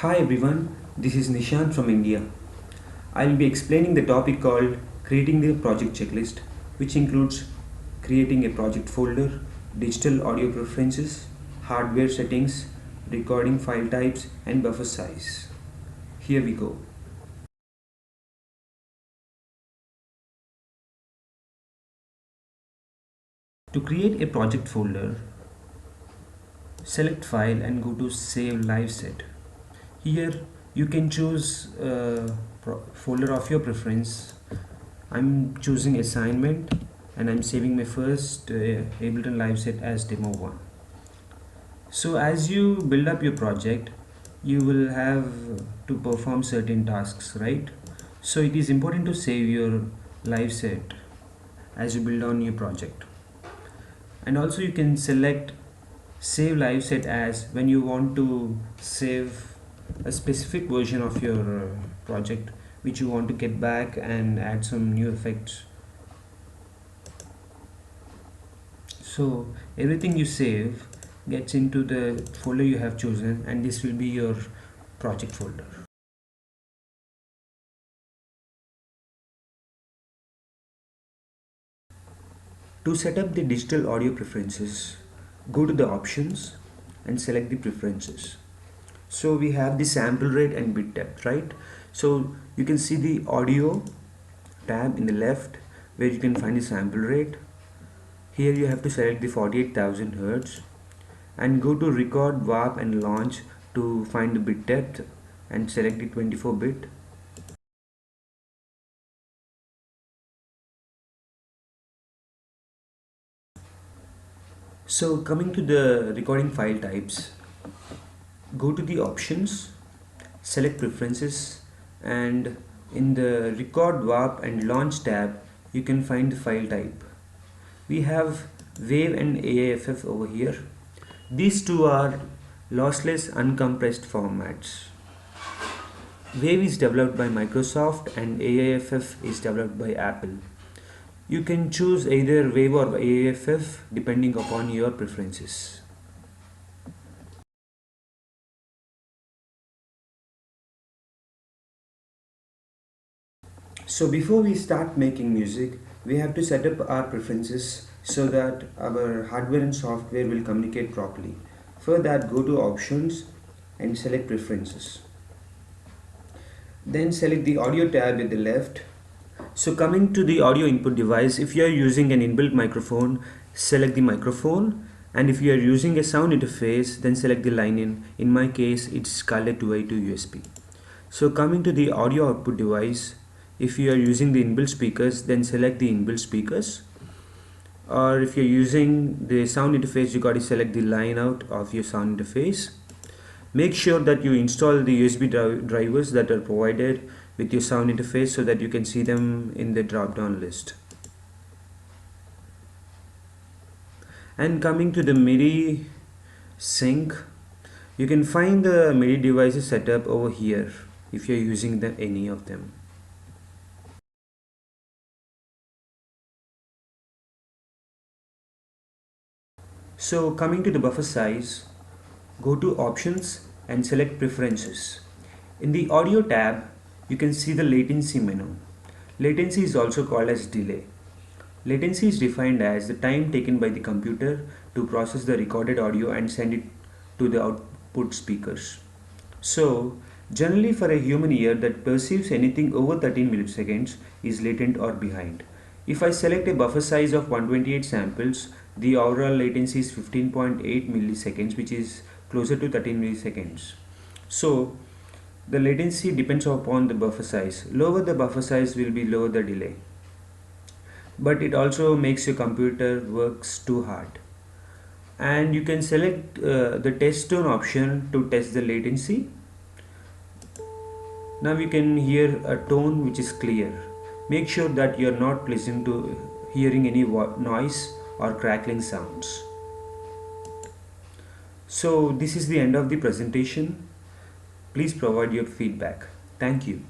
Hi everyone, this is Nishant from India. I'll be explaining the topic called creating the project checklist, which includes creating a project folder, digital audio preferences, hardware settings, recording file types, and buffer size. Here we go. To create a project folder, select File and go to Save Live Set. Here you can choose a folder of your preference. I'm choosing assignment and I'm saving my first Ableton Live Set as demo 1. So as you build up your project, you will have to perform certain tasks, right? So it is important to save your live set as you build on your project. And also you can select save live set as when you want to save a specific version of your project which you want to get back and add some new effects. So everything you save gets into the folder you have chosen, and this will be your project folder. To set up the digital audio preferences, go to the options and select the preferences. So we have the sample rate and bit depth, right? So you can see the audio tab in the left where you can find the sample rate. Here you have to select the 48,000 Hertz and go to record warp and launch to find the bit depth and select the 24 bit. So coming to the recording file types, go to the options, select preferences, and in the record warp and launch tab you can find the file type. We have WAV and AAFF over here. These two are lossless uncompressed formats. WAV is developed by Microsoft and AAFF is developed by Apple. You can choose either WAV or AAFF depending upon your preferences. So before we start making music, we have to set up our preferences so that our hardware and software will communicate properly. For that, go to options and select preferences. Then select the audio tab at the left. So coming to the audio input device, if you are using an inbuilt microphone, select the microphone, and if you are using a sound interface, then select the line in. In my case, it's Scarlett 2i2 USB. So coming to the audio output device, if you are using the inbuilt speakers, then select the inbuilt speakers. Or if you're using the sound interface, you got to select the line out of your sound interface. Make sure that you install the USB drivers that are provided with your sound interface so that you can see them in the drop down list. And coming to the MIDI sync, you can find the MIDI devices set up over here if you're using any of them. So coming to the buffer size, go to options and select preferences. In the audio tab, you can see the latency menu. Latency is also called as delay. Latency is defined as the time taken by the computer to process the recorded audio and send it to the output speakers. So, generally for a human ear that perceives anything over 13 milliseconds is latent or behind. If I select a buffer size of 128 samples, the overall latency is 15.8 milliseconds, which is closer to 13 milliseconds. So, the latency depends upon the buffer size. Lower the buffer size will be lower the delay. But it also makes your computer works too hard. And you can select the test tone option to test the latency. Now you can hear a tone which is clear. Make sure that you are not listening to hearing any noise or crackling sounds. So this is the end of the presentation. Please provide your feedback. Thank you.